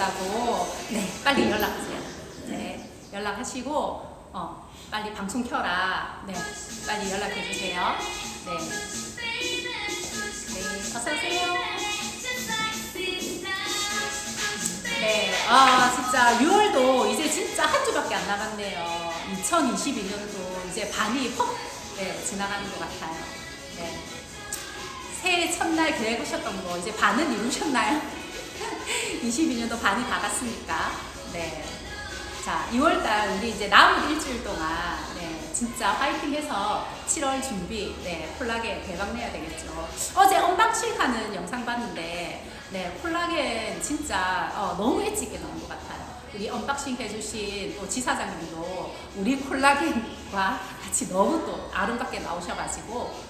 된다고 네 빨리 연락하세요. 네 연락하시고 빨리 방송 켜라. 네 빨리 연락해 주세요. 네. 네 어서 오세요. 네, 진짜 6월도 이제 진짜 한 주밖에 안 남았네요. 2022년도 이제 반이 퍽 지나가는 것 같아요. 네. 새해 첫날 계획하셨던 거 이제 반은 이루셨나요? 22년도 반이 다 갔으니까. 네. 자, 2월달 우리 이제 남은 일주일 동안 진짜 화이팅해서 7월 준비 콜라겐 대박 내야 되겠죠. 어제 언박싱 하는 영상 봤는데 콜라겐 진짜 너무 엣지있게 나온 것 같아요. 우리 언박싱 해주신 또 지사장님도 우리 콜라겐과 같이 너무 또 아름답게 나오셔가지고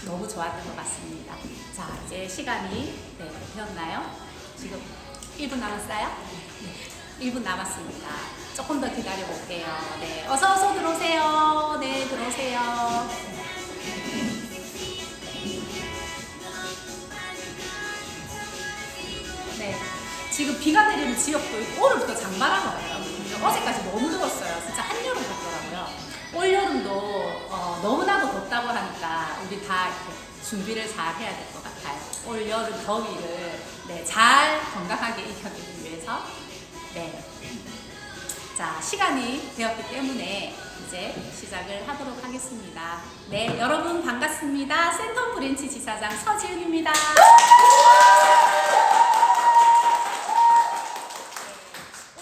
너무 좋았던 것 같습니다. 자, 이제 시간이 되었나요? 지금 1분 남았어요? 네, 1분 남았습니다. 조금 더 기다려 볼게요. 네, 어서 들어오세요. 네, 들어오세요. 네, 지금 비가 내리는 지역도 있고 오늘부터 장마라고 하더라고요. 어제까지 너무 더웠어요. 진짜 한여름 같더라고요. 올여름도 너무나도 덥다고 하니까 우리 다 이렇게 준비를 잘 해야 될 것 같아요. 올여름 더위를 잘 건강하게 이겨내기 위해서 자, 시간이 되었기 때문에 이제 시작을 하도록 하겠습니다. 네, 여러분 반갑습니다. 센텀 브랜치 지사장 서지은입니다.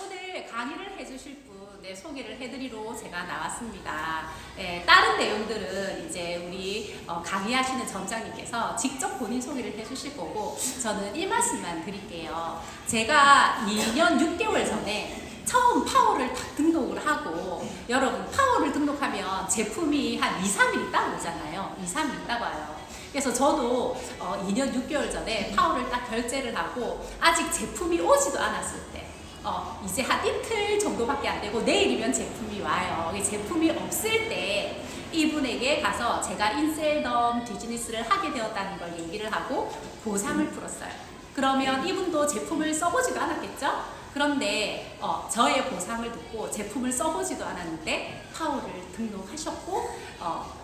오늘 강의를 해주실 분 소개를 해드리러 제가 나왔습니다. 다른 내용들은 이제 우리 강의하시는 점장님께서 직접 본인 소개를 해주실 거고 저는 이 말씀만 드릴게요. 제가 2년 6개월 전에 처음 파워를 딱 등록을 하고 여러분 파워를 등록하면 제품이 한 2-3일 있다고 오잖아요. 2-3일 있다고 와요. 그래서 저도 2년 6개월 전에 파워를 딱 결제를 하고 아직 제품이 오지도 않았을 때 이제 한 이틀 정도밖에 안 되고 내일이면 제품이 와요. 제품이 없을 때 이분에게 가서 제가 인셀덤 비즈니스를 하게 되었다는 걸 얘기를 하고 보상을 풀었어요. 그러면 이분도 제품을 써보지도 않았겠죠? 그런데 저의 보상을 듣고 제품을 써보지도 않았는데 파워를 등록하셨고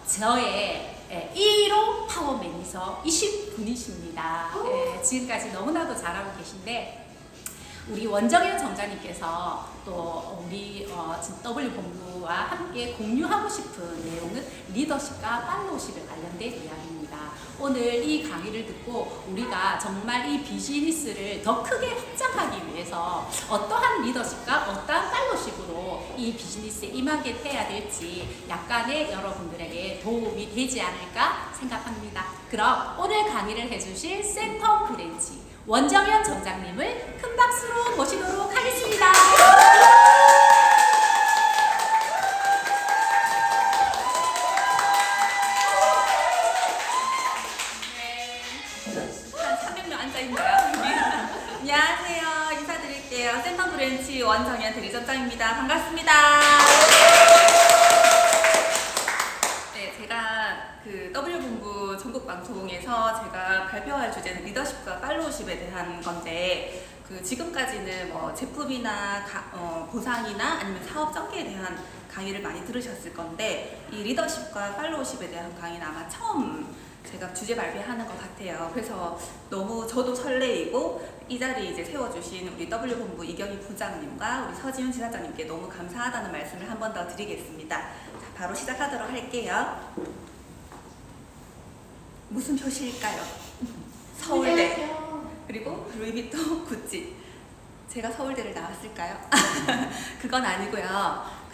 저의 1호 파워 매니저이신 분이십니다. 지금까지 너무나도 잘하고 계신데 우리 원정현 점장님께서 또 우리 W 본부와 함께 공유하고 싶은 내용은 리더십과 팔로우십에 관련된 이야기입니다. 오늘 이 강의를 듣고 우리가 정말 이 비즈니스를 더 크게 확장하기 위해서 어떠한 리더십과 어떠한 팔로우십으로 이 비즈니스에 임하게 해야 될지 약간의 여러분들에게 도움이 되지 않을까 생각합니다. 그럼 오늘 강의를 해주실 센텀 브랜치 원정현 점장님을 큰 박수로 모시도록 하겠습니다. 한 300명 앉아있나요? 안녕하세요. 인사드릴게요. 센텀 브랜치 원정현 대리점장입니다. 반갑습니다. 네, 제가 그 W본부 전국 방송에서 제가 발표할 주제는 리더십과 팔로우십에 대한 건데 지금까지는 뭐 제품이나 보상이나 아니면 사업 전개에 대한 강의를 많이 들으셨을 건데 이 리더십과 팔로우십에 대한 강의는 아마 처음 제가 주제 발표하는 것 같아요. 그래서 너무 저도 설레이고 이 자리에 이제 세워주신 우리 W본부 이경희 부장님과 우리 서지훈 지사장님께 너무 감사하다는 말씀을 한 번 더 드리겠습니다. 자, 바로 시작하도록 할게요. 무슨 표시일까요? 서울대 그리고 루이비통 구찌. 제가 서울대를 나왔을까요? 그건 아니고요.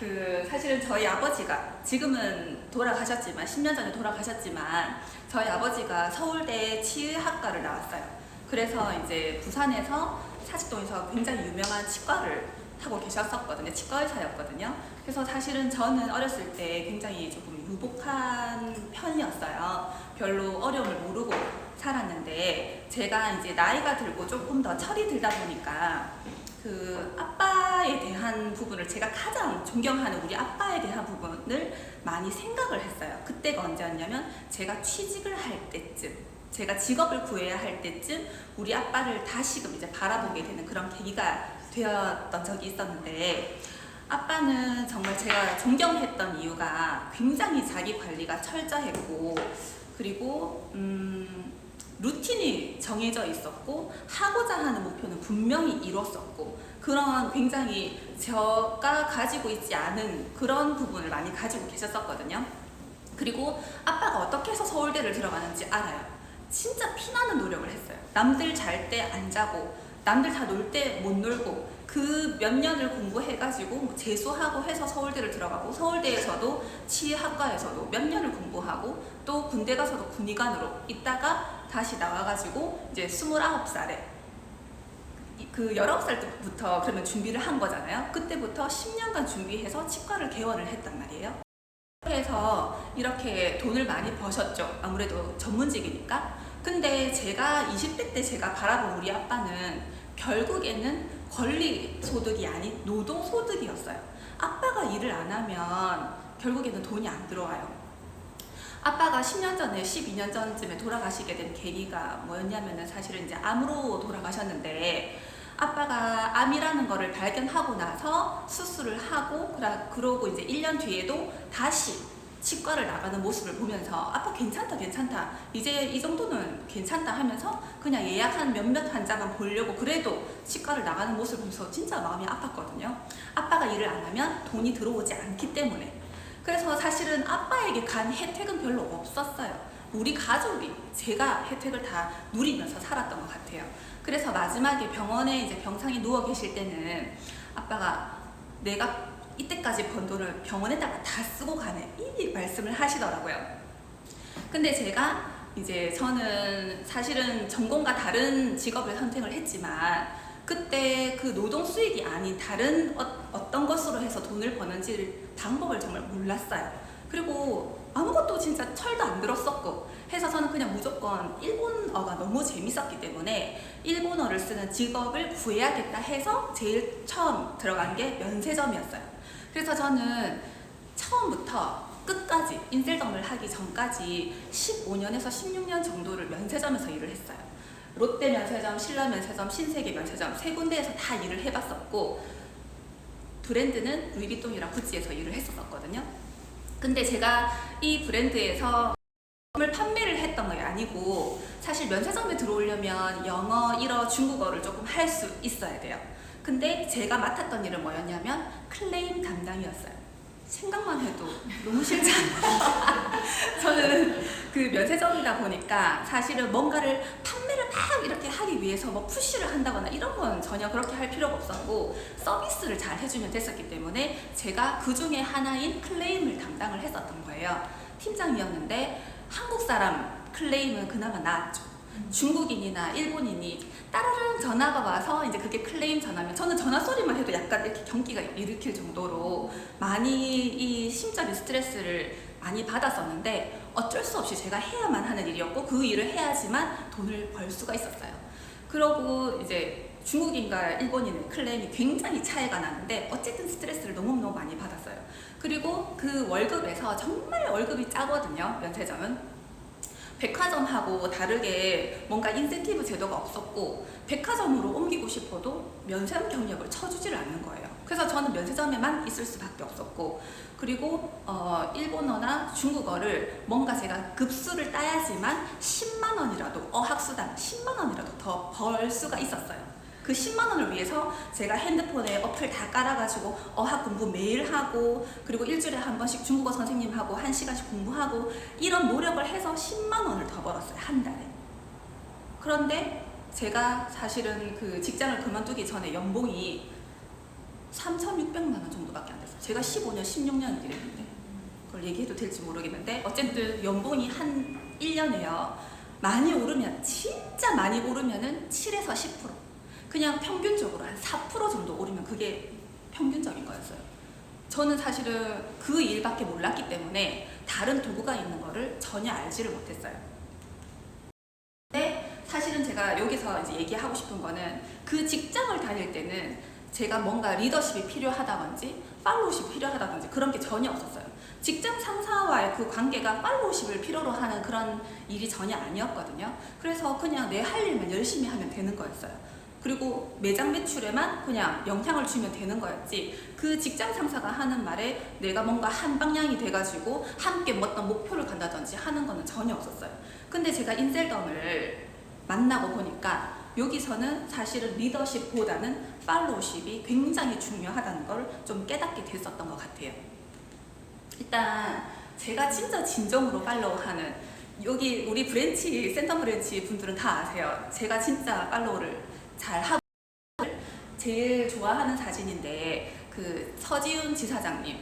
사실은 저희 아버지가 지금은 돌아가셨지만 10년 전에 돌아가셨지만 저희 아버지가 서울대 치의학과를 나왔어요. 그래서 이제 부산에서 사직동에서 굉장히 유명한 치과를 하고 계셨었거든요. 치과 의사였거든요. 그래서 사실은 저는 어렸을 때 굉장히 조금 유복한 편이었어요. 별로 어려움을 모르고 살았는데 제가 이제 나이가 들고 조금 더 철이 들다 보니까 아빠에 대한 부분을 제가 가장 존경하는 우리 아빠에 대한 부분을 많이 생각을 했어요. 그때가 언제였냐면 제가 취직을 할 때쯤 제가 직업을 구해야 할 때쯤 우리 아빠를 다시금 이제 바라보게 되는 그런 계기가 되었던 적이 있었는데, 아빠는 정말 제가 존경했던 이유가 굉장히 자기 관리가 철저했고, 그리고 루틴이 정해져 있었고, 하고자 하는 목표는 분명히 이뤘었고, 그런 굉장히 제가 가지고 있지 않은 그런 부분을 많이 가지고 계셨었거든요. 그리고 아빠가 어떻게 해서 서울대를 들어가는지 알아요. 진짜 피나는 노력을 했어요. 남들 잘 때 안 자고, 남들 다 놀 때 못 놀고, 그 몇 년을 공부해가지고 재수하고 해서 서울대를 들어가고, 서울대에서도 치의학과에서도 몇 년을 공부하고, 또 군대 가서도 군의관으로 있다가 다시 나와가지고 이제 29살에 그 19살 때부터 그러면 준비를 한 거잖아요. 그때부터 10년간 준비해서 치과를 개원을 했단 말이에요. 그래서 이렇게 돈을 많이 버셨죠. 아무래도 전문직이니까. 근데 제가 20대 때 제가 바라본 우리 아빠는 결국에는 권리 소득이 아닌 노동 소득이었어요. 아빠가 일을 안 하면 결국에는 돈이 안 들어와요. 아빠가 10년 전에 12년 전쯤에 돌아가시게 된 계기가 뭐였냐면은 사실은 이제 암으로 돌아가셨는데, 아빠가 암이라는 거를 발견하고 나서 수술을 하고, 그러고 이제 1년 뒤에도 다시 치과를 나가는 모습을 보면서 아빠 괜찮다 이제 이 정도는 괜찮다 하면서 그냥 예약한 몇몇 환자만 보려고 그래도 치과를 나가는 모습을 보면서 진짜 마음이 아팠거든요. 아빠가 일을 안 하면 돈이 들어오지 않기 때문에. 그래서 사실은 아빠에게 간 혜택은 별로 없었어요. 우리 가족이 제가 혜택을 다 누리면서 살았던 것 같아요. 그래서 마지막에 병원에 이제 병상에 누워 계실 때는 아빠가 내가 이때까지 번 돈을 병원에다가 다 쓰고 가네, 이 말씀을 하시더라고요. 근데 제가 이제 저는 사실은 전공과 다른 직업을 선택을 했지만, 그때 그 노동 수익이 아닌 다른 어떤 것으로 해서 돈을 버는지 방법을 정말 몰랐어요. 그리고 아무것도 진짜 철도 안 들었었고 해서 저는 그냥 무조건 일본어가 너무 재밌었기 때문에 일본어를 쓰는 직업을 구해야겠다 해서 제일 처음 들어간 게 면세점이었어요. 그래서 저는 처음부터 끝까지 인셀덤을 하기 전까지 15년에서 16년 정도를 면세점에서 일을 했어요. 롯데 면세점, 신라 면세점, 신세계 면세점 세 군데에서 다 일을 해봤었고, 브랜드는 루이비통이랑 구찌에서 일을 했었거든요. 근데 제가 이 브랜드에서 을 판매를 했던 게 아니고, 사실 면세점에 들어오려면 영어, 일어, 중국어를 조금 할 수 있어야 돼요. 근데 제가 맡았던 일은 뭐였냐면 클레임 담당이었어요. 생각만 해도 너무 싫지 않아요? 저는 그 면세점이다 보니까 사실은 뭔가를 판매를 막 이렇게 하기 위해서 뭐 푸시를 한다거나 이런 건 전혀 그렇게 할 필요가 없었고, 서비스를 잘 해주면 됐었기 때문에 제가 그 중에 하나인 클레임을 담당을 했었던 거예요. 팀장이었는데 한국 사람 클레임은 그나마 나았죠. 중국인이나 일본인이 따라랑 전화가 와서 이제 그게 클레임 전화면 저는 전화 소리만 해도 약간 이렇게 경기가 일으킬 정도로 많이 이 심적인 스트레스를 많이 받았었는데, 어쩔 수 없이 제가 해야만 하는 일이었고 그 일을 해야지만 돈을 벌 수가 있었어요. 그러고 이제 중국인과 일본인의 클레임이 굉장히 차이가 나는데 어쨌든 스트레스를 너무너무 많이 받았어요. 그리고 그 월급에서 정말 월급이 짜거든요. 면세점은 백화점하고 다르게 뭔가 인센티브 제도가 없었고, 백화점으로 옮기고 싶어도 면세점 경력을 쳐주지를 않는 거예요. 그래서 저는 면세점에만 있을 수밖에 없었고, 그리고 일본어나 중국어를 뭔가 제가 급수를 따야지만 10만 원이라도 어학수당 10만 원이라도 더 벌 수가 있었어요. 그 10만 원을 위해서 제가 핸드폰에 어플 다 깔아가지고 어학 공부 매일 하고, 그리고 일주일에 한 번씩 중국어 선생님하고 1시간씩 공부하고, 이런 노력을 해서 10만 원을 더 벌었어요, 한 달에. 그런데 제가 사실은 그 직장을 그만두기 전에 연봉이 3,600만 원 정도밖에 안 됐어요. 제가 15년, 16년을 일했는데, 그걸 얘기해도 될지 모르겠는데 어쨌든 연봉이 한 1년에요. 많이 오르면, 진짜 많이 오르면은 7에서 10%. 그냥 평균적으로 한 4% 정도 오르면 그게 평균적인 거였어요. 저는 사실은 그 일밖에 몰랐기 때문에 다른 도구가 있는 거를 전혀 알지를 못했어요. 근데 사실은 제가 여기서 이제 얘기하고 싶은 거는, 그 직장을 다닐 때는 제가 뭔가 리더십이 필요하다든지 팔로우십이 필요하다든지 그런 게 전혀 없었어요. 직장 상사와의 그 관계가 팔로우십을 필요로 하는 그런 일이 전혀 아니었거든요. 그래서 그냥 내 할 일만 열심히 하면 되는 거였어요. 그리고 매장 매출에만 그냥 영향을 주면 되는 거였지, 그 직장 상사가 하는 말에 내가 뭔가 한 방향이 돼가지고 함께 어떤 목표를 간다든지 하는 거는 전혀 없었어요. 근데 제가 인셀덤을 만나고 보니까 여기서는 사실은 리더십보다는 팔로우십이 굉장히 중요하다는 걸 좀 깨닫게 됐었던 것 같아요. 일단 제가 진짜 진정으로 팔로우하는, 여기 우리 브랜치, 센터 브랜치 분들은 다 아세요. 제가 진짜 팔로우를 잘 하고, 제일 좋아하는 사진인데 그 서지훈 지사장님,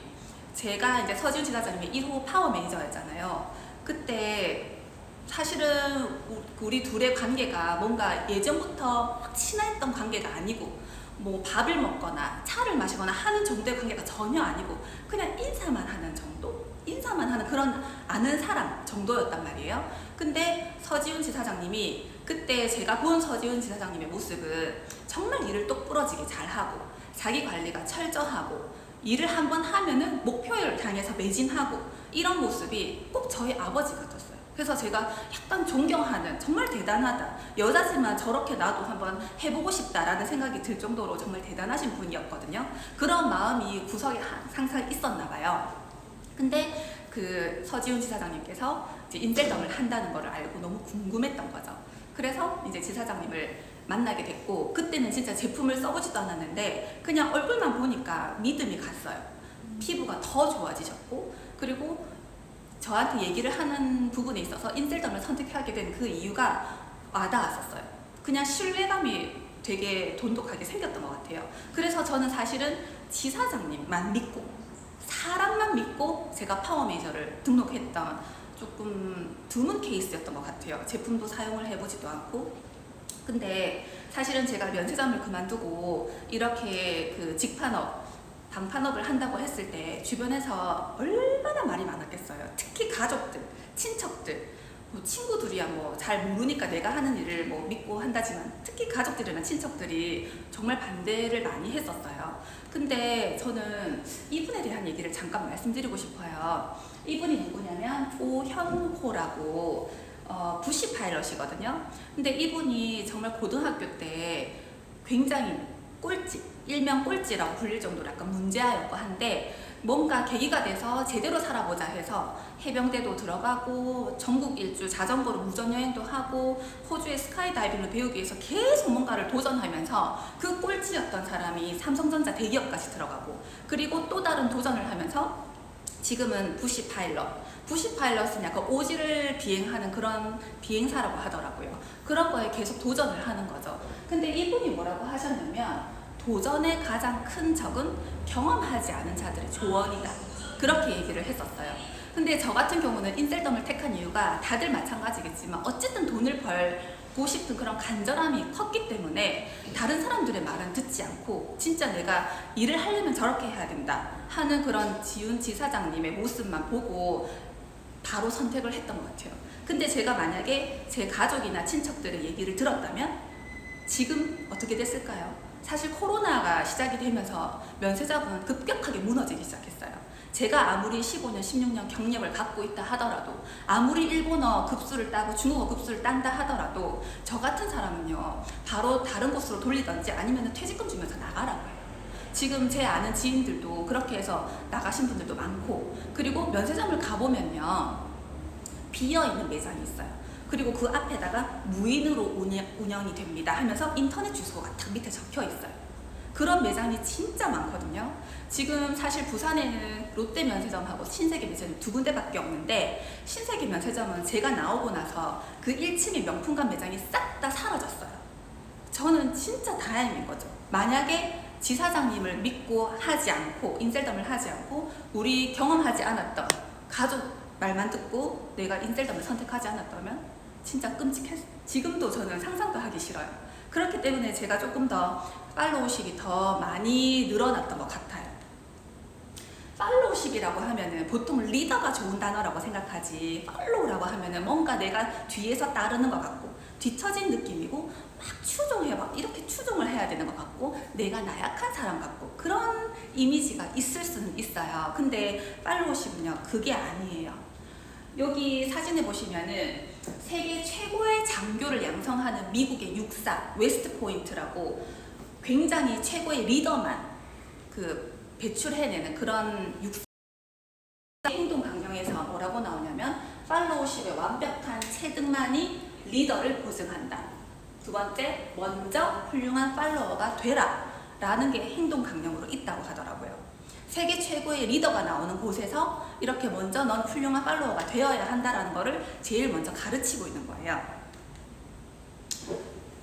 제가 이제 서지훈 지사장님의 1호 파워 매니저였잖아요. 그때 사실은 우리 둘의 관계가 뭔가 예전부터 막 친했던 관계가 아니고 뭐 밥을 먹거나 차를 마시거나 하는 정도의 관계가 전혀 아니고 그냥 인사만 하는 정도? 인사만 하는 그런 아는 사람 정도였단 말이에요. 근데 서지훈 지사장님이, 그때 제가 본 서지훈 지사장님의 모습은 정말 일을 똑부러지게 잘하고 자기 관리가 철저하고 일을 한번 하면은 목표를 향해서 매진하고 이런 모습이 꼭 저희 아버지 같았어요. 그래서 제가 약간 존경하는, 정말 대단하다, 여자지만 저렇게 나도 한번 해보고 싶다라는 생각이 들 정도로 정말 대단하신 분이었거든요. 그런 마음이 구석에 항상 있었나 봐요. 근데 그 서지훈 지사장님께서 이제 인셀덤을 한다는 걸 알고 너무 궁금했던 거죠. 그래서 이제 지사장님을 만나게 됐고, 그때는 진짜 제품을 써보지도 않았는데 그냥 얼굴만 보니까 믿음이 갔어요. 피부가 더 좋아지셨고, 그리고 저한테 얘기를 하는 부분에 있어서 인셀덤을 선택하게 된 그 이유가 와닿았었어요. 그냥 신뢰감이 되게 돈독하게 생겼던 것 같아요. 그래서 저는 사실은 지사장님만 믿고, 사람만 믿고 제가 파워 매니저를 등록했던 조금 드문 케이스였던 것 같아요. 제품도 사용을 해보지도 않고. 근데 사실은 제가 면세점을 그만두고 이렇게 그 직판업, 방판업을 한다고 했을 때 주변에서 얼마나 말이 많았겠어요. 특히 가족들, 친척들, 뭐 친구들이야 뭐 잘 모르니까 내가 하는 일을 뭐 믿고 한다지만 특히 가족들이나 친척들이 정말 반대를 많이 했었어요. 근데 저는 이분에 대한 얘기를 잠깐 말씀드리고 싶어요. 이분이 누구냐면 오현호라고 부시 파일럿이거든요. 근데 이분이 정말 고등학교 때 굉장히 꼴찌, 일명 꼴찌라고 불릴 정도로 약간 문제아였고 한데, 뭔가 계기가 돼서 제대로 살아보자 해서 해병대도 들어가고 전국 일주 자전거로 무전여행도 하고 호주의 스카이다이빙을 배우기 위해서 계속 뭔가를 도전하면서 그 꼴찌였던 사람이 삼성전자 대기업까지 들어가고, 그리고 또 다른 도전을 하면서 지금은 부시 파일럿. 부시 파일럿은 약간 오지를 비행하는 그런 비행사라고 하더라고요. 그런 거에 계속 도전을 하는 거죠. 근데 이분이 뭐라고 하셨냐면, 도전의 가장 큰 적은 경험하지 않은 자들의 조언이다, 그렇게 얘기를 했었어요. 근데 저 같은 경우는 인셀덤을 택한 이유가 다들 마찬가지겠지만 어쨌든 돈을 벌고 싶은 그런 간절함이 컸기 때문에 다른 사람들의 말은 듣지 않고 진짜 내가 일을 하려면 저렇게 해야 된다 하는 그런 지훈 지사장님의 모습만 보고 바로 선택을 했던 것 같아요. 근데 제가 만약에 제 가족이나 친척들의 얘기를 들었다면 지금 어떻게 됐을까요? 사실 코로나가 시작이 되면서 면세점은 급격하게 무너지기 시작했어요. 제가 아무리 15년, 16년 경력을 갖고 있다 하더라도, 아무리 일본어 급수를 따고 중국어 급수를 딴다 하더라도 저 같은 사람은요 바로 다른 곳으로 돌리던지 아니면 퇴직금 주면서 나가라고 해요. 지금 제 아는 지인들도 그렇게 해서 나가신 분들도 많고, 그리고 면세점을 가보면요 비어있는 매장이 있어요. 그리고 그 앞에다가 무인으로 운영이 됩니다 하면서 인터넷 주소가 딱 밑에 적혀 있어요. 그런 매장이 진짜 많거든요. 지금 사실 부산에는 롯데 면세점하고 신세계 면세점 두 군데밖에 없는데, 신세계 면세점은 제가 나오고 나서 그 1층의 명품관 매장이 싹 다 사라졌어요. 저는 진짜 다행인 거죠. 만약에 지사장님을 믿고 하지 않고 인셀덤을 하지 않고 우리 경험하지 않았던 가족 말만 듣고 내가 인셀덤을 선택하지 않았다면 진짜 끔찍했어요. 지금도 저는 상상도 하기 싫어요. 그렇기 때문에 제가 조금 더 팔로우십이 더 많이 늘어났던 것 같아요. 팔로우십이라고 하면은 보통 리더가 좋은 단어라고 생각하지, 팔로우라고 하면은 뭔가 내가 뒤에서 따르는 것 같고 뒤처진 느낌이고 막 추종해, 막 이렇게 추종을 해야 되는 것 같고 같고 내가 나약한 사람 같고 그런 이미지가 있을 수는 있어요. 근데 팔로우십은요 그게 아니에요. 여기 사진에 보시면은 세계 최고의 장교를 양성하는 미국의 육사 웨스트 포인트라고 굉장히 최고의 리더만 그 배출해내는 그런 육사 행동 강령에서 뭐라고 나오냐면 팔로우십의 완벽한 체득만이 리더를 보증한다. 두 번째, 먼저 훌륭한 팔로워가 되라 라는 게 행동 강령으로 있다고 하더라고요. 세계 최고의 리더가 나오는 곳에서 이렇게 먼저 넌 훌륭한 팔로워가 되어야 한다라는 거를 제일 먼저 가르치고 있는 거예요.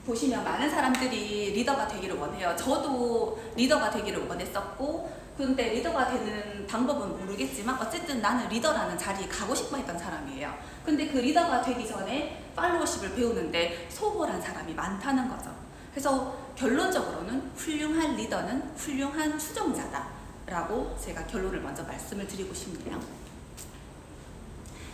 보시면 많은 사람들이 리더가 되기를 원해요. 저도 리더가 되기를 원했었고 근데 리더가 되는 방법은 모르겠지만 어쨌든 나는 리더라는 자리에 가고 싶어 했던 사람이에요. 근데 그 리더가 되기 전에 팔로워십을 배우는데 소홀한 사람이 많다는 거죠. 그래서 결론적으로는 훌륭한 리더는 훌륭한 추종자다 라고 제가 결론을 먼저 말씀을 드리고 싶네요.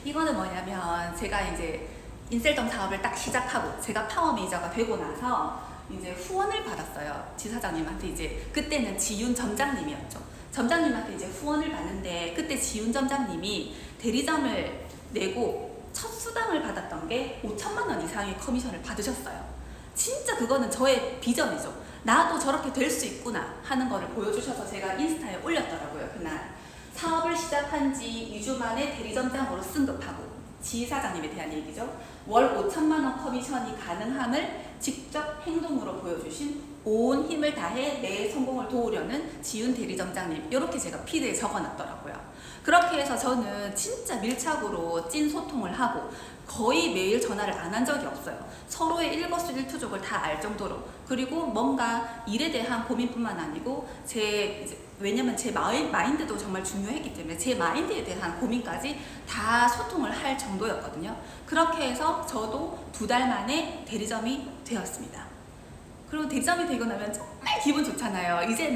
이거는 뭐냐면 제가 이제 인셀덤 사업을 딱 시작하고 제가 파워 메이저가 되고 나서 이제 후원을 받았어요. 지사장님한테 이제 그때는 지윤 점장님이었죠. 점장님한테 이제 후원을 받는데 그때 지윤 점장님이 대리점을 내고 첫 수당을 받았던 게 5천만 원 이상의 커미션을 받으셨어요. 진짜 그거는 저의 비전이죠. 나도 저렇게 될 수 있구나 하는 거를 보여주셔서 제가 인스타에 올렸더라고요. 그날 사업을 시작한 지 2주 만에 대리점장으로 승급하고 지사장님에 대한 얘기죠. 월 5천만 원 커미션이 가능함을 직접 행동으로 보여주신 온 힘을 다해 내 성공을 도우려는 지윤 대리점장님 이렇게 제가 피드에 적어놨더라고요. 그렇게 해서 저는 진짜 밀착으로 찐 소통을 하고 거의 매일 전화를 안 한 적이 없어요. 서로의 일거수일투족을 다 알 정도로. 그리고 뭔가 일에 대한 고민뿐만 아니고 왜냐면 제 마인드도 정말 중요했기 때문에 제 마인드에 대한 고민까지 다 소통을 할 정도였거든요. 그렇게 해서 저도 2달 만에 대리점이 되었습니다. 그리고 대리점이 되고 나면 정말 기분 좋잖아요. 이제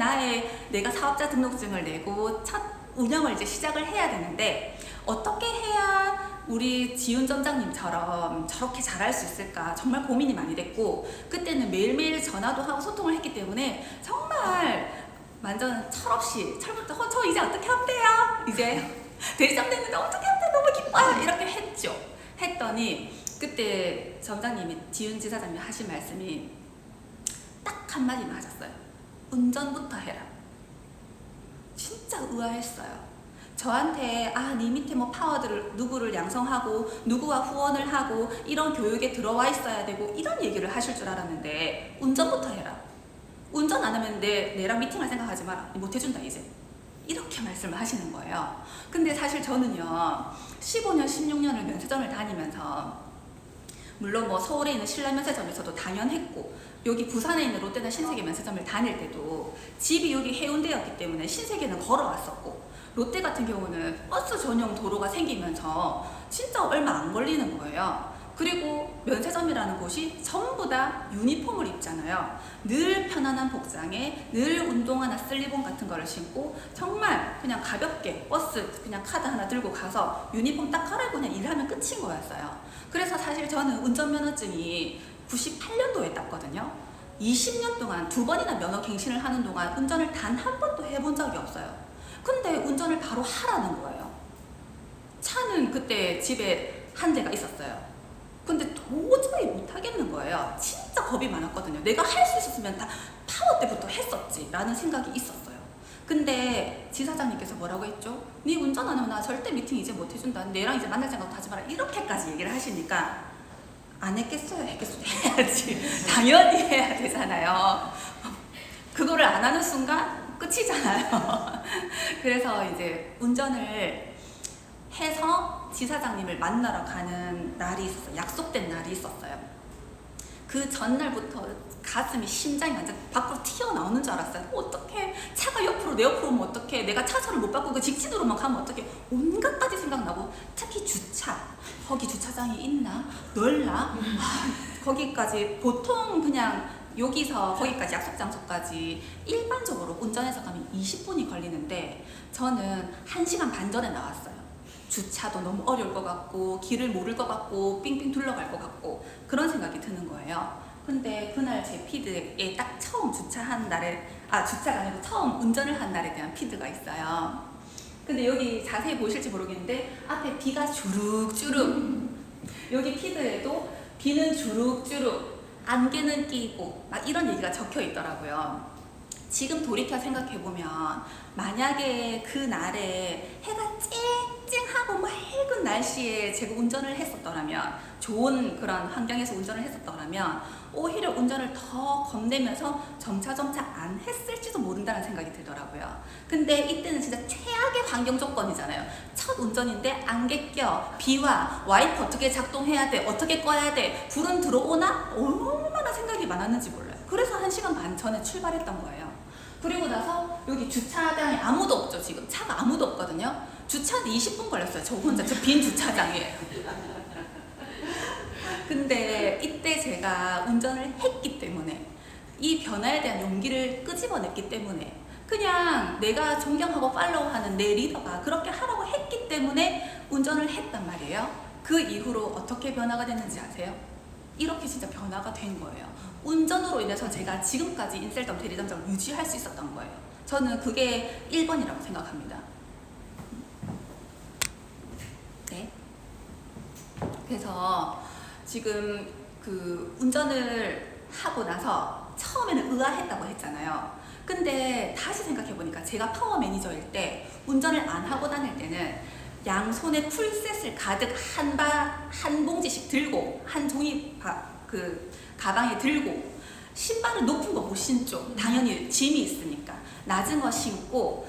내가 사업자 등록증을 내고 첫 운영을 이제 시작을 해야 되는데 어떻게 해야 우리 지윤 점장님처럼 저렇게 잘할 수 있을까 정말 고민이 많이 됐고 그때는 매일매일 전화도 하고 소통을 했기 때문에 정말 완전 철없이 철부터 저 이제 어떻게 하면 돼요? 이제 대리점 됐는데 어떻게 하면 돼? 너무 기뻐요. 이렇게 했죠. 했더니 그때 점장님이 지윤 지사장님이 하신 말씀이 딱 한마디만 하셨어요. 운전부터 해라. 진짜 의아했어요. 저한테 네 밑에 뭐 파워들을 누구를 양성하고 누구와 후원을 하고 이런 교육에 들어와 있어야 되고 이런 얘기를 하실 줄 알았는데 운전부터 해라. 운전 안 하면 내랑 미팅할 생각하지 마라. 못 해준다 이제. 이렇게 말씀을 하시는 거예요. 근데 사실 저는요 15년 16년을 면세점을 다니면서 물론 뭐 서울에 있는 신라 면세점에서도 당연했고 여기 부산에 있는 롯데나 신세계 면세점을 다닐 때도 집이 여기 해운대였기 때문에 신세계는 걸어왔었고 롯데 같은 경우는 버스 전용 도로가 생기면서 진짜 얼마 안 걸리는 거예요. 그리고 면세점이라는 곳이 전부 다 유니폼을 입잖아요. 늘 편안한 복장에 늘 운동화나 슬리본 같은 거를 신고 정말 그냥 가볍게 버스 그냥 카드 하나 들고 가서 유니폼 딱 갈아입고 그냥 일하면 끝인 거였어요. 그래서 사실 저는 운전면허증이 98년도에 땄거든요. 20년 동안 2번이나 면허 갱신을 하는 동안 운전을 단 한 번도 해본 적이 없어요. 근데 운전을 바로 하라는 거예요. 차는 그때 집에 한 대가 있었어요. 근데 도저히 못 하겠는 거예요. 진짜 겁이 많았거든요. 내가 할 수 있었으면 다 파워 때부터 했었지 라는 생각이 있었어요. 근데 지사장님께서 뭐라고 했죠? 네 운전 안 하면 나 절대 미팅 이제 못 해준다. 내랑 이제 만날 생각도 하지 마라. 이렇게까지 얘기를 하시니까 안 했겠어요? 했겠어요? 해야지. 당연히 해야 되잖아요. 그거를 안 하는 순간 끝이잖아요. 그래서 이제 운전을 해서 지사장님을 만나러 가는 날이 있었어요. 약속된 날이 있었어요. 그 전날부터 가슴이 심장이 완전 밖으로 튀어나오는 줄 알았어요. 어떡해, 차가 옆으로 내 옆으로 오면 어떡해, 내가 차선을 못 바꾸고 직진으로만 가면 어떡해, 온갖 가지 생각나고 특히 주차, 거기 주차장이 있나 넓나 거기까지 보통 그냥 여기서 거기까지 약속 장소까지 일반적으로 운전해서 가면 20분이 걸리는데 저는 1시간 반 전에 나왔어요. 주차도 너무 어려울 것 같고 길을 모를 것 같고 삥삥 둘러갈 것 같고 그런 생각이 드는 거예요. 근데 그날 제 피드에 딱 처음 주차한 날에, 주차가 아니고 처음 운전을 한 날에 대한 피드가 있어요. 근데 여기 자세히 보실지 모르겠는데 앞에 비가 주룩주룩, 여기 피드에도 비는 주룩주룩, 안개는 끼고 막 이런 얘기가 적혀 있더라고요. 지금 돌이켜 생각해보면 만약에 그 날에 해가 쨍쨍하고 맑은 날씨에 제가 운전을 했었더라면, 좋은 그런 환경에서 운전을 했었더라면 오히려 운전을 더 겁내면서 점차 안 했을지도 모른다는 생각이 들더라고요. 근데 이때는 진짜 최악의 환경 조건이잖아요. 첫 운전인데 안개 껴, 비와, 와이프 어떻게 작동해야 돼, 어떻게 꺼야 돼, 불은 들어오나? 얼마나 생각이 많았는지 몰라요. 그래서 1시간 반 전에 출발했던 거예요. 그리고 나서 여기 주차장에 아무도 없죠. 지금 차가 아무도 없거든요. 주차하는데 20분 걸렸어요. 저 혼자, 저 빈 주차장에. 근데 이때 제가 운전을 했기 때문에, 이 변화에 대한 용기를 끄집어냈기 때문에, 그냥 내가 존경하고 팔로우하는 내 리더가 그렇게 하라고 했기 때문에 운전을 했단 말이에요. 그 이후로 어떻게 변화가 됐는지 아세요? 이렇게 진짜 변화가 된 거예요. 운전으로 인해서 제가 지금까지 인셀덤 대리점장을 유지할 수 있었던 거예요. 저는 그게 1번이라고 생각합니다. 네. 그래서 지금 그 운전을 하고 나서 처음에는 의아했다고 했잖아요. 근데 다시 생각해보니까 제가 파워 매니저일 때 운전을 안 하고 다닐 때는 양손에 풀셋을 가득 한 봉지씩 들고, 한 종이 그 가방에 들고, 신발은 높은 거 못 신죠. 당연히 짐이 있으니까. 낮은 거 신고,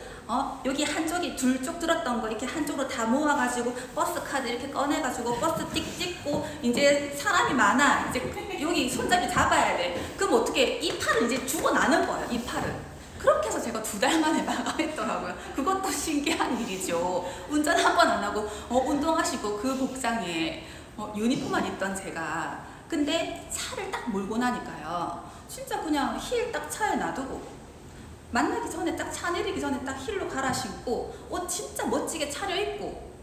여기 한쪽이 둘 쪽 들었던 거 이렇게 한쪽으로 다 모아가지고 버스 카드 이렇게 꺼내가지고 버스 띡 찍고, 이제 사람이 많아. 이제 여기 손잡이 잡아야 돼. 그럼 어떻게, 이 팔은 이제 죽어나는 거예요. 이 팔은. 그렇게 해서 제가 2달 만에 마감했더라고요. 그것도 신기한 일이죠. 운전 한 번 안 하고 운동하시고 그 복장에 유니폼만 입던 제가, 근데 차를 딱 몰고 나니까요, 진짜 그냥 힐 딱 차에 놔두고, 만나기 전에 딱 차 내리기 전에 딱 힐로 갈아 신고, 옷 진짜 멋지게 차려입고,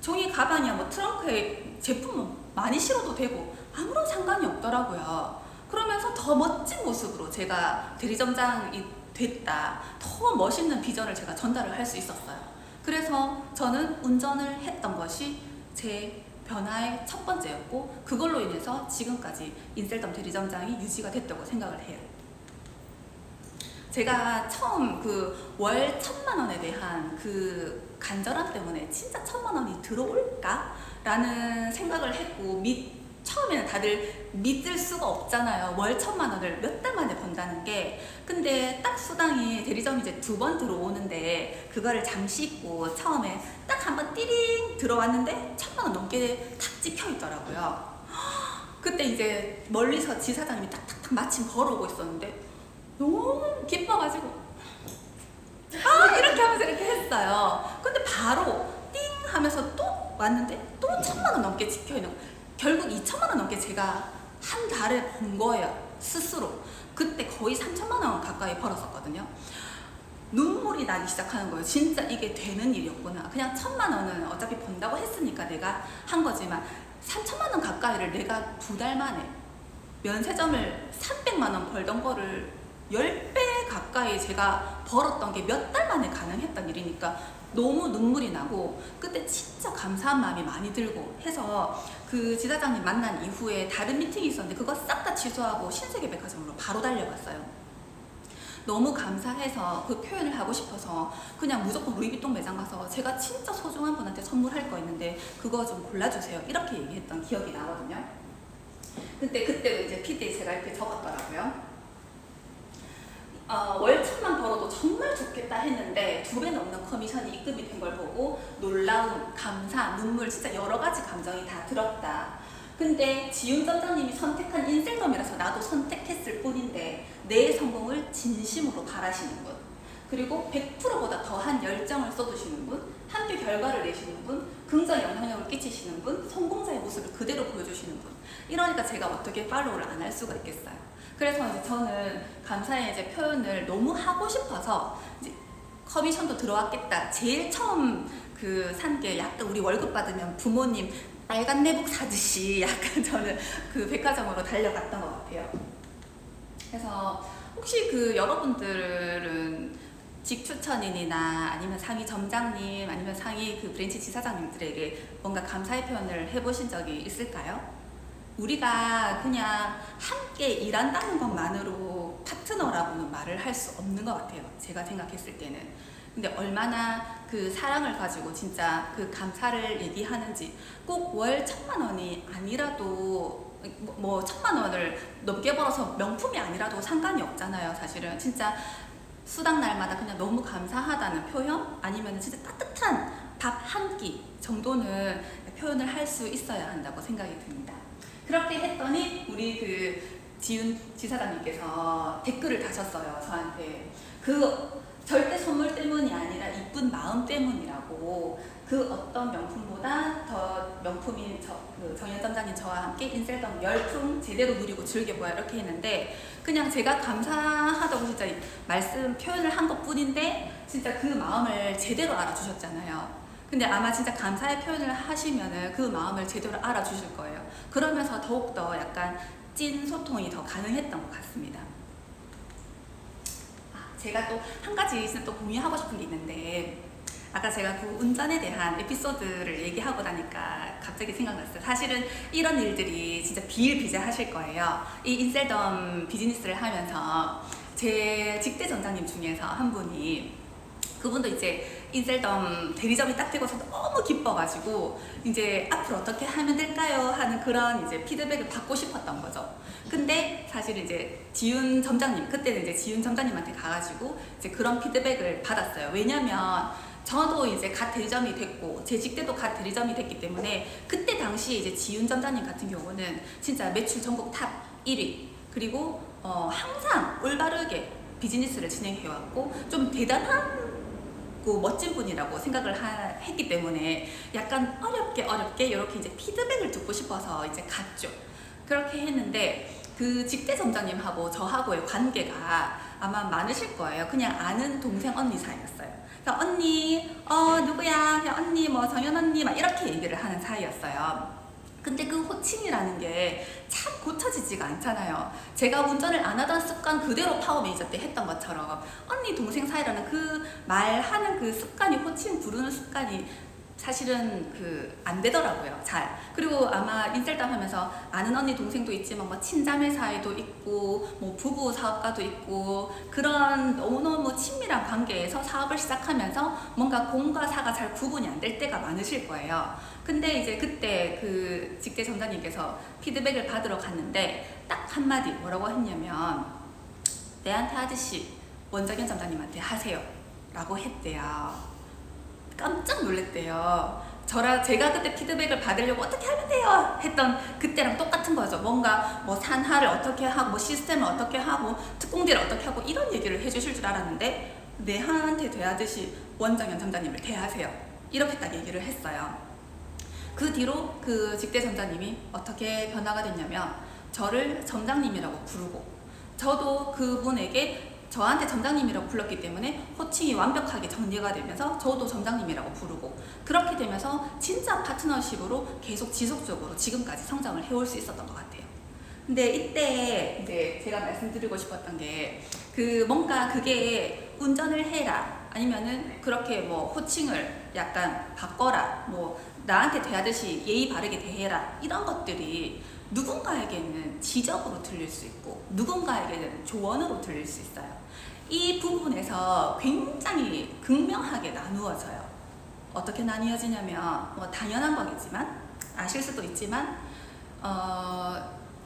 종이 가방이야 뭐 트렁크에 제품 많이 실어도 되고 아무런 상관이 없더라고요. 그러면서 더 멋진 모습으로 제가 대리점장이 됐다, 더 멋있는 비전을 제가 전달을 할 수 있었어요. 그래서 저는 운전을 했던 것이 제 변화의 첫 번째였고, 그걸로 인해서 지금까지 인셀덤 대리점장이 유지가 됐다고 생각을 해요. 제가 처음 그 월 1,000만 원에 대한 그 간절함 때문에 진짜 1,000만 원이 들어올까? 라는 생각을 했고, 처음에는 다들 믿을 수가 없잖아요. 월 1,000만 원을 몇 달 만에 번다는 게. 근데 딱 수당이 대리점이 이제 2번 들어오는데, 그거를 잠시 잊고 처음에 딱 한 번 띠링 들어왔는데 1,000만 원 넘게 탁 찍혀 있더라고요. 그때 이제 멀리서 지사장님이 딱딱딱 마침 걸어오고 있었는데 너무 기뻐가지고 이렇게 하면서 이렇게 했어요. 근데 바로 띵 하면서 또 왔는데 또 1,000만 원 넘게 찍혀 있는 거예요. 결국 2,000만 원 넘게 제가 한 달에 번 거예요, 스스로. 그때 거의 3,000만 원 가까이 벌었었거든요. 눈물이 나기 시작하는 거예요. 진짜 이게 되는 일이었구나. 그냥 1,000만 원은 어차피 번다고 했으니까 내가 한 거지만, 3,000만 원 가까이를 내가 2달 만에, 면세점을 300만 원 벌던 거를 10배 가까이 제가 벌었던 게 몇 달 만에 가능했던 일이니까 너무 눈물이 나고, 그때 진짜 감사한 마음이 많이 들고 해서 그 지사장님 만난 이후에 다른 미팅이 있었는데 그거 싹 다 취소하고 신세계백화점으로 바로 달려갔어요. 너무 감사해서 그 표현을 하고 싶어서 그냥 무조건 루이비통 매장 가서 제가 진짜 소중한 분한테 선물할 거 있는데 그거 좀 골라주세요, 이렇게 얘기했던 기억이 나거든요. 그때 이제 PD에 제가 이렇게 적었더라고요. 월 1,000만 벌어도 정말 좋겠다 했는데 2배 넘는 커미션이 입금이 된 걸 보고 놀라움, 감사, 눈물, 진짜 여러 가지 감정이 다 들었다. 근데 지윤 점장님이 선택한 인셀덤이라서 나도 선택했을 뿐인데 내 성공을 진심으로 바라시는 분, 그리고 100%보다 더한 열정을 쏟으시는 분, 함께 결과를 내시는 분, 긍정 영향력을 끼치시는 분, 성공자의 모습을 그대로 보여주시는 분. 이러니까 제가 어떻게 팔로우를 안 할 수가 있겠어요. 그래서 이제 저는 감사의 이제 표현을 너무 하고 싶어서, 이제 커미션도 들어왔겠다. 제일 처음 그 산 게 약간 우리 월급 받으면 부모님 빨간 내복 사듯이 약간 저는 그 백화점으로 달려갔던 것 같아요. 그래서 혹시 그 여러분들은 직추천인이나 아니면 상위 점장님 아니면 상위 그 브랜치 지사장님들에게 뭔가 감사의 표현을 해보신 적이 있을까요? 우리가 그냥 함께 일한다는 것만으로 파트너라고는 말을 할 수 없는 것 같아요. 제가 생각했을 때는. 근데 얼마나 그 사랑을 가지고 진짜 그 감사를 얘기하는지 꼭 월 1,000만 원이 아니라도 뭐 1,000만 원을 넘게 벌어서 명품이 아니라도 상관이 없잖아요. 사실은 진짜 수당 날마다 그냥 너무 감사하다는 표현 아니면 진짜 따뜻한 밥 한 끼 정도는 표현을 할 수 있어야 한다고 생각이 듭니다. 그렇게 했더니 우리 그 지훈 지사장님께서 댓글을 다셨어요. 저한테 그 절대 선물 때문이 아니라 이쁜 마음 때문이라고 그 어떤 명품보다 더 명품인 그 정현 점장님 저와 함께 인셀덤 열풍 제대로 누리고 즐겨보아 이렇게 했는데 그냥 제가 감사하다고 진짜 말씀 표현을 한 것 뿐인데 진짜 그 마음을 제대로 알아주셨잖아요. 근데 아마 진짜 감사의 표현을 하시면은 그 마음을 제대로 알아주실 거예요. 그러면서 더욱더 약간 찐 소통이 더 가능했던 것 같습니다. 제가 또 한 가지 또 공유하고 싶은 게 있는데 아까 제가 그 운전에 대한 에피소드를 얘기하고 나니까 갑자기 생각났어요. 사실은 이런 일들이 진짜 비일비재하실 거예요. 이 인셀덤 비즈니스를 하면서 제 직대 전장님 중에서 한 분이 그분도 이제 인셀덤 대리점이 딱 되고서 너무 기뻐가지고 이제 앞으로 어떻게 하면 될까요? 하는 그런 이제 피드백을 받고 싶었던 거죠. 근데 사실 이제 지훈 점장님, 그때는 이제 지훈 점장님한테 가가지고 이제 그런 피드백을 받았어요. 왜냐면 저도 이제 갓 대리점이 됐고 제 직대도 갓 대리점이 됐기 때문에 그때 당시 이제 지훈 점장님 같은 경우는 진짜 매출 전국 탑 1위 그리고 항상 올바르게 비즈니스를 진행해왔고 좀 대단한 멋진 분이라고 생각을 했기 때문에 약간 어렵게 이렇게 이제 피드백을 듣고 싶어서 이제 갔죠. 그렇게 했는데 그 직대 점장님하고 저하고의 관계가 아마 많으실 거예요. 그냥 아는 동생 언니 사이였어요. 그래서 언니 누구야? 그냥 언니 뭐 정연 언니 막 이렇게 얘기를 하는 사이였어요. 근데 그 호칭이라는 게 참 고쳐지지가 않잖아요. 제가 운전을 안 하던 습관 그대로 파워 매니저 때 했던 것처럼 언니 동생 사이라는 그 말하는 그 습관이 호칭 부르는 습관이 사실은 안 되더라고요. 잘. 그리고 아마 인셀담 하면서 아는 언니 동생도 있지만 뭐 친자매 사이도 있고 뭐 부부 사업가도 있고 그런 너무너무 친밀한 관계에서 사업을 시작하면서 뭔가 공과 사가 잘 구분이 안 될 때가 많으실 거예요. 근데 이제 그때 그 직대 점장님께서 피드백을 받으러 갔는데 딱 한마디 뭐라고 했냐면 내한테 하듯이 원정현 점장님한테 하세요 라고 했대요. 깜짝 놀랐대요. 제가 그때 피드백을 받으려고 어떻게 하면 돼요 했던 그때랑 똑같은 거죠. 뭔가 뭐 산하를 어떻게 하고 뭐 시스템을 어떻게 하고 특공대를 어떻게 하고 이런 얘기를 해주실 줄 알았는데 내한테 대하듯이 원정현 점장님을 대하세요 이렇게 딱 얘기를 했어요. 그 뒤로 그 직대 점장님이 어떻게 변화가 됐냐면 저를 점장님이라고 부르고 저도 그분에게 저한테 점장님이라고 불렀기 때문에 호칭이 완벽하게 정리가 되면서 저도 점장님이라고 부르고 그렇게 되면서 진짜 파트너십으로 계속 지속적으로 지금까지 성장을 해올 수 있었던 것 같아요. 근데 이때 이제 제가 말씀드리고 싶었던 게 뭔가 그게 운전을 해라 아니면은 그렇게 뭐 호칭을 약간 바꿔라 뭐 나한테 대하듯이 예의 바르게 대해라 이런 것들이 누군가에게는 지적으로 들릴 수 있고 누군가에게는 조언으로 들릴 수 있어요. 이 부분에서 굉장히 극명하게 나누어져요. 어떻게 나뉘어지냐면 뭐 당연한 거겠지만 아실 수도 있지만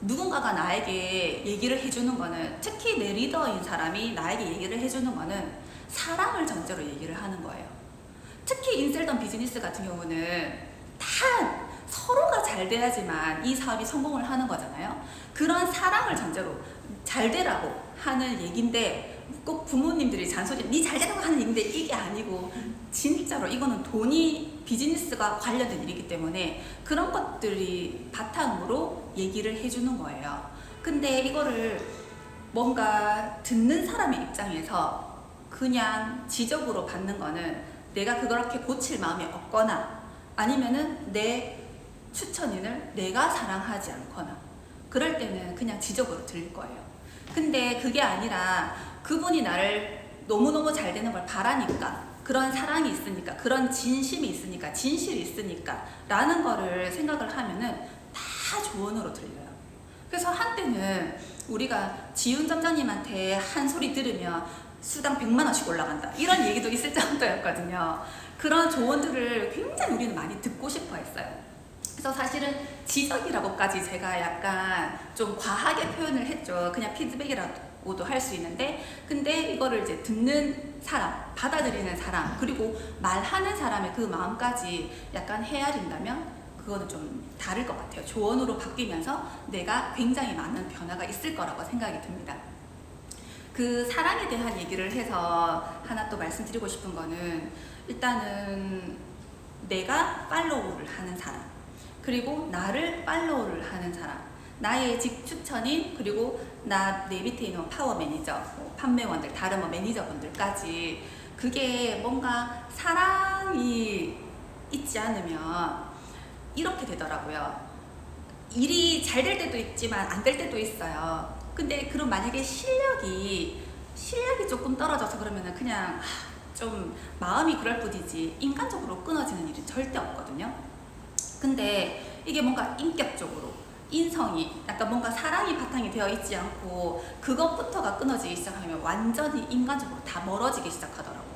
누군가가 나에게 얘기를 해주는 거는 특히 내 리더인 사람이 나에게 얘기를 해주는 거는 사랑을 전제로 얘기를 하는 거예요. 특히 인셀덤 비즈니스 같은 경우는 다 서로가 잘 돼야지만 이 사업이 성공을 하는 거잖아요. 그런 사랑을 전제로 잘 되라고 하는 얘기인데 꼭 부모님들이 잔소리 니 잘 되라고 하는 얘기인데 이게 아니고 진짜로 이거는 돈이 비즈니스가 관련된 일이기 때문에 그런 것들이 바탕으로 얘기를 해주는 거예요. 근데 이거를 뭔가 듣는 사람의 입장에서 그냥 지적으로 받는 거는 내가 그렇게 고칠 마음이 없거나 아니면은 내 추천인을 내가 사랑하지 않거나 그럴 때는 그냥 지적으로 들릴 거예요. 근데 그게 아니라 그분이 나를 너무너무 잘 되는 걸 바라니까, 그런 사랑이 있으니까, 그런 진심이 있으니까, 진실이 있으니까 라는 거를 생각을 하면은 다 조언으로 들려요. 그래서 한때는 우리가 지훈 점장님한테 한 소리 들으면 수당 100만 원씩 올라간다 이런 얘기도 있을 정도였거든요. 그런 조언들을 굉장히 우리는 많이 듣고 싶어 했어요. 그래서 사실은 지적이라고까지 제가 약간 좀 과하게 표현을 했죠. 그냥 피드백이라고도 할 수 있는데, 근데 이거를 이제 듣는 사람, 받아들이는 사람, 그리고 말하는 사람의 그 마음까지 약간 헤아린다면 그거는 좀 다를 것 같아요. 조언으로 바뀌면서 내가 굉장히 많은 변화가 있을 거라고 생각이 듭니다. 그 사랑에 대한 얘기를 해서 하나 또 말씀드리고 싶은 거는, 일단은 내가 팔로우를 하는 사람, 그리고 나를 팔로우를 하는 사람, 나의 직추천인, 그리고 내 밑에 있는 파워 매니저, 판매원들, 다른 매니저분들까지 그게 뭔가 사랑이 있지 않으면 이렇게 되더라고요. 일이 잘 될 때도 있지만 안 될 때도 있어요. 근데 그럼 만약에 실력이 조금 떨어져서 그러면은 그냥 좀 마음이 그럴 뿐이지 인간적으로 끊어지는 일은 절대 없거든요. 근데 이게 뭔가 인격적으로, 인성이 약간 뭔가 사랑이 바탕이 되어 있지 않고 그것부터가 끊어지기 시작하면 완전히 인간적으로 다 멀어지기 시작하더라고요.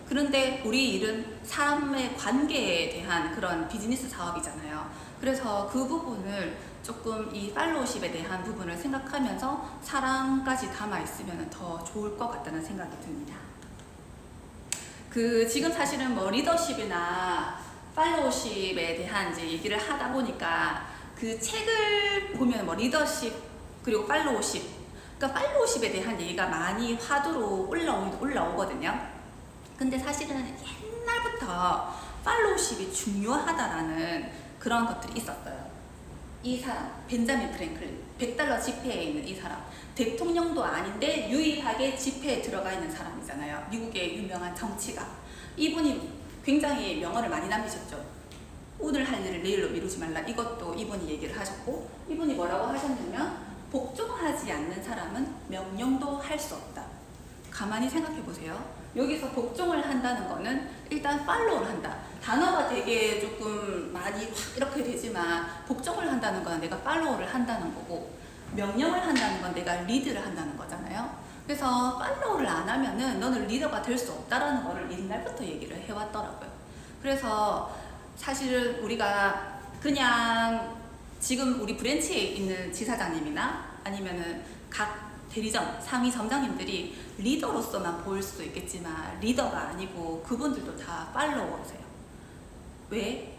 그런데 우리 일은 사람의 관계에 대한 그런 비즈니스 사업이잖아요. 그래서 그 부분을 조금 이 팔로우십에 대한 부분을 생각하면서 사랑까지 담아 있으면 더 좋을 것 같다는 생각이 듭니다. 지금 사실은 리더십이나 팔로우십에 대한 이제 얘기를 하다 보니까 그 책을 보면 리더십 그리고 팔로우십, 그러니까 팔로우십에 대한 얘기가 많이 화두로 올라오거든요. 근데 사실은 옛날부터 팔로우십이 중요하다라는 그런 것들이 있었어요. 이 사람, 벤자민 프랭클린, $100 지폐에 있는 이 사람, 대통령도 아닌데 유일하게 지폐에 들어가 있는 사람이잖아요. 미국의 유명한 정치가. 이분이 굉장히 명언을 많이 남기셨죠. 오늘 할 일을 내일로 미루지 말라. 이것도 이분이 얘기를 하셨고, 이분이 뭐라고 하셨냐면, 복종하지 않는 사람은 명령도 할 수 없다. 가만히 생각해 보세요. 여기서 복종을 한다는 거는 일단 팔로우를 한다. 단어가 되게 조금 많이 확 이렇게 되지만, 복종을 한다는 거는 내가 팔로우를 한다는 거고, 명령을 한다는 건 내가 리드를 한다는 거잖아요. 그래서 팔로우를 안 하면은 너는 리더가 될 수 없다라는 거를 옛날부터 얘기를 해왔더라고요. 그래서 사실은 우리가 그냥 지금 우리 브랜치에 있는 지사장님이나 아니면은 각 대리점, 상위 점장님들이 리더로서만 보일 수도 있겠지만 리더가 아니고 그분들도 다 팔로워세요. 왜?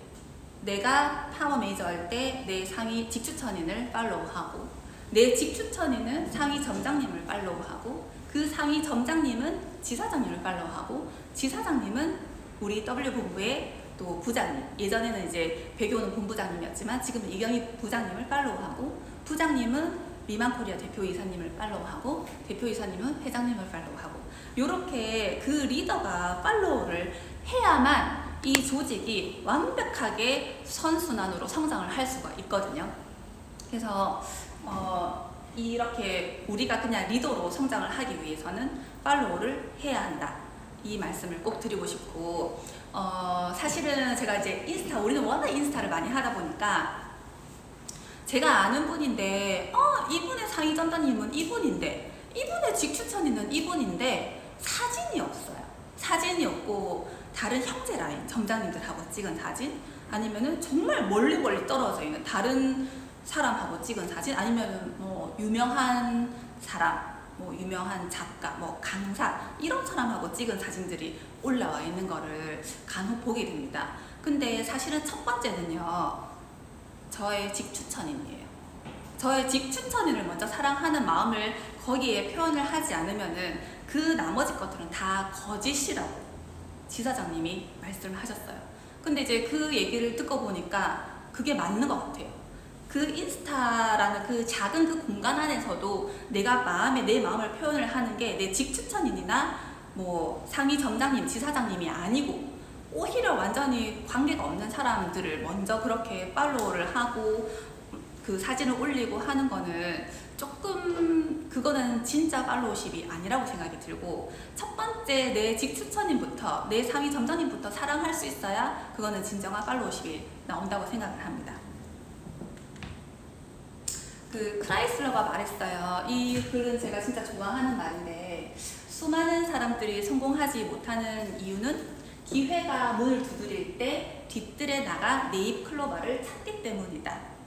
내가 파워 매니저 할 때 내 상위 직추천인을 팔로우하고, 내 직추천인은 상위 점장님을 팔로우하고, 그 상위 점장님은 지사장님을 팔로우하고, 지사장님은 우리 W본부의 또 부장님, 예전에는 이제 배교는 본부장님이었지만 지금은 이경희 부장님을 팔로우하고, 부장님은 미만코리아 대표이사님을 팔로우하고, 대표이사님은 회장님을 팔로우하고, 이렇게 그 리더가 팔로우를 해야만 이 조직이 완벽하게 선순환으로 성장을 할 수가 있거든요. 그래서 이렇게 우리가 그냥 리더로 성장을 하기 위해서는 팔로우를 해야 한다. 이 말씀을 꼭 드리고 싶고, 사실은 제가 이제 우리는 워낙 인스타를 많이 하다 보니까 제가 아는 분인데, 이분의 상위 전단님은 이분인데, 이분의 직추천인은 이분인데 사진이 없어요. 사진이 없고 다른 형제 라인 점장님들하고 찍은 사진, 아니면은 정말 멀리 떨어져 있는 다른 사람하고 찍은 사진, 아니면은 유명한 사람, 유명한 작가, 강사 이런 사람하고 찍은 사진들이 올라와 있는 거를 간혹 보게 됩니다. 근데 사실은 첫 번째는요, 저의 직추천인이에요. 저의 직추천인을 먼저 사랑하는 마음을 거기에 표현을 하지 않으면은 그 나머지 것들은 다 거짓이라고 지사장님이 말씀을 하셨어요. 근데 이제 그 얘기를 듣고 보니까 그게 맞는 것 같아요. 그 인스타라는 그 작은 그 공간 안에서도 내가 내 마음을 표현을 하는 게 내 직추천인이나 상위 점장님, 지사장님이 아니고 오히려 완전히 관계가 없는 사람들을 먼저 그렇게 팔로우를 하고 그 사진을 올리고 하는 거는 조금 그거는 진짜 팔로우십이 아니라고 생각이 들고, 첫 번째 내 직추천인부터 내 상위 점장님부터 사랑할 수 있어야 그거는 진정한 팔로우십이 나온다고 생각을 합니다. 그 크라이슬러가 말했어요. 이 글은 제가 진짜 좋아하는 말인데, 수많은 사람들이 성공하지 못하는 이유는 기회가 문을 두드릴 때 뒤뜰에 나가 네잎 클로버를 찾기 때문이다.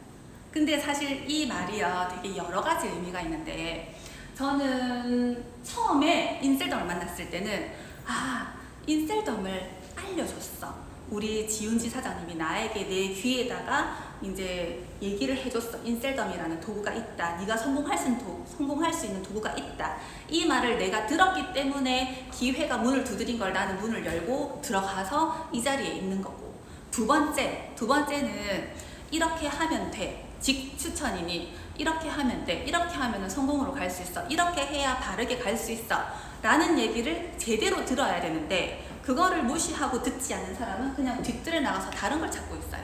근데 사실 이 말이요 되게 여러 가지 의미가 있는데, 저는 처음에 인셀덤을 만났을 때는 인셀덤을 알려줬어. 우리 지훈지 사장님이 나에게 내 귀에다가 이제 얘기를 해줬어. 인셀덤이라는 도구가 있다. 네가 성공할 수 있는 도구가 있다. 이 말을 내가 들었기 때문에 기회가 문을 두드린 걸 나는 문을 열고 들어가서 이 자리에 있는 거고, 두 번째는 이렇게 하면 돼. 직추천이니 이렇게 하면 돼. 이렇게 하면 성공으로 갈 수 있어. 이렇게 해야 바르게 갈 수 있어. 라는 얘기를 제대로 들어야 되는데, 그거를 무시하고 듣지 않는 사람은 그냥 뒤뜰에 나가서 다른 걸 찾고 있어요.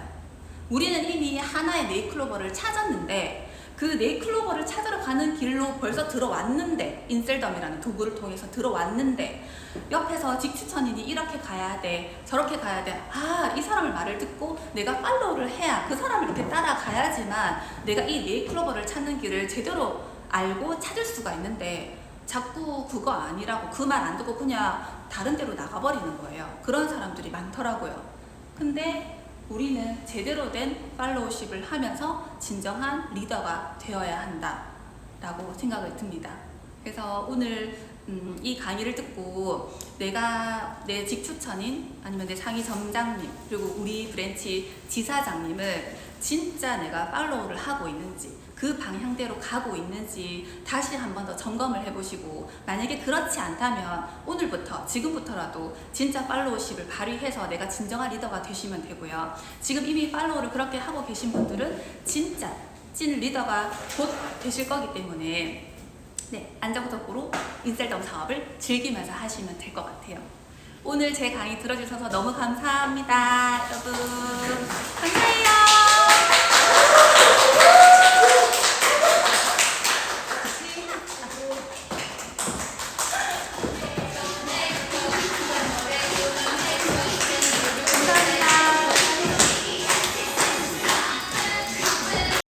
우리는 이미 하나의 네잎클로버를 찾았는데, 그 네잎클로버를 찾으러 가는 길로 벌써 들어왔는데, 인셀덤이라는 도구를 통해서 들어왔는데, 옆에서 직추천이니 이렇게 가야 돼, 저렇게 가야 돼. 이 사람을 말을 듣고 내가 팔로우를 해야 그 사람을 이렇게 따라가야지만 내가 이 네잎클로버를 찾는 길을 제대로 알고 찾을 수가 있는데, 자꾸 그거 아니라고 그 말 안 듣고 그냥 다른 데로 나가버리는 거예요. 그런 사람들이 많더라고요. 근데 우리는 제대로 된 팔로우십을 하면서 진정한 리더가 되어야 한다라고 생각을 듭니다. 그래서 오늘 이 강의를 듣고 내가 내 직추천인 아니면 내 상위 점장님 그리고 우리 브랜치 지사장님을 진짜 내가 팔로우를 하고 있는지, 그 방향대로 가고 있는지 다시 한 번 더 점검을 해보시고, 만약에 그렇지 않다면 오늘부터 지금부터라도 진짜 팔로우십을 발휘해서 내가 진정한 리더가 되시면 되고요. 지금 이미 팔로우를 그렇게 하고 계신 분들은 진짜 찐 리더가 곧 되실 거기 때문에 안정적으로 인셀덤 사업을 즐기면서 하시면 될 것 같아요. 오늘 제 강의 들어주셔서 너무 감사합니다. 여러분 감사해요.